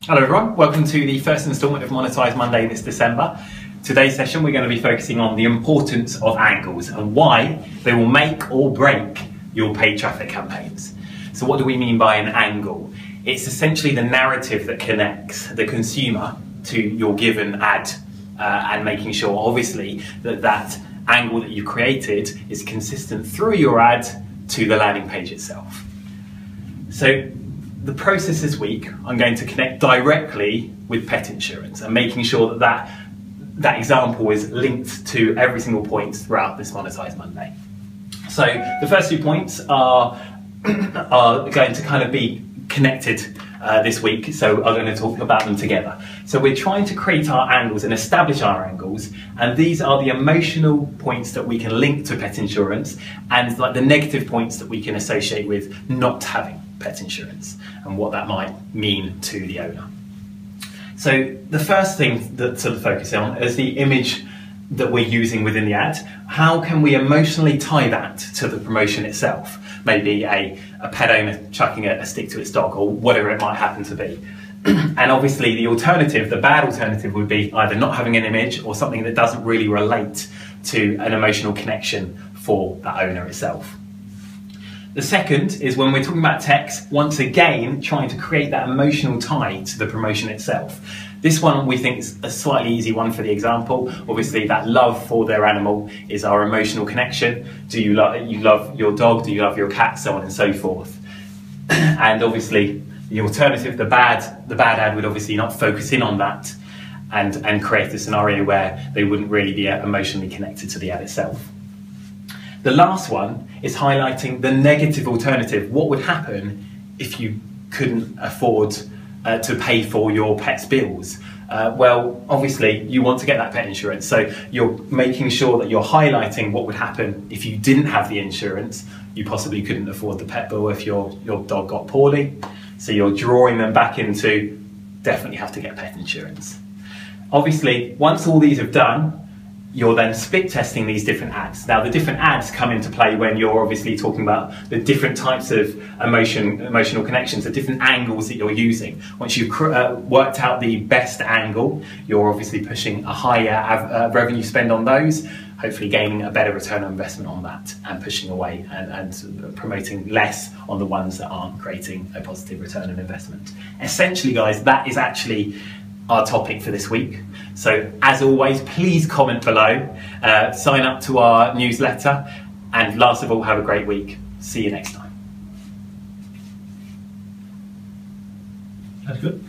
Hello everyone, welcome to the first instalment of Monetise Monday this December. Today's session we're going to be focusing on the importance of angles and why they will make or break your paid traffic campaigns. So what do we mean by an angle? It's essentially the narrative that connects the consumer to your given ad and making sure obviously that angle that you created is consistent through your ad to the landing page itself. So the process this week, I'm going to connect directly with pet insurance and making sure that example is linked to every single point throughout this Monetise Monday. So the first 2 points are going to kind of be connected this week, so I'm going to talk about them together. So we're trying to create our angles and establish our angles, and these are the emotional points that we can link to pet insurance and like the negative points that we can associate with not having pet insurance and what that might mean to the owner. So the first thing to focus on is the image that we're using within the ad. How can we emotionally tie that to the promotion itself? Maybe a pet owner chucking a stick to its dog or whatever it might happen to be. And obviously the alternative, the bad alternative, would be either not having an image or something that doesn't really relate to an emotional connection for that owner itself. The second is when we're talking about text, once again, trying to create that emotional tie to the promotion itself. This one we think is a slightly easy one for the example. Obviously that love for their animal is our emotional connection. Do you love your dog? Do you love your cat? So on and so forth. And obviously the alternative, the bad ad would obviously not focus in on that and create a scenario where they wouldn't really be emotionally connected to the ad itself. The last one is highlighting the negative alternative. What would happen if you couldn't afford to pay for your pet's bills? Well, obviously you want to get that pet insurance, so you're making sure that you're highlighting what would happen if you didn't have the insurance. You possibly couldn't afford the pet bill if your dog got poorly, so you're drawing them back into definitely have to get pet insurance. Obviously, once all these have done, you're then split testing these different ads. Now the different ads come into play when you're obviously talking about the different types of emotional connections, the different angles that you're using. Once you've worked out the best angle, you're obviously pushing a higher revenue spend on those, hopefully gaining a better return on investment on that and pushing away and promoting less on the ones that aren't creating a positive return on investment. Essentially guys, that is actually our topic for this week. So as always, please comment below, sign up to our newsletter, and last of all, have a great week. See you next time. That's good.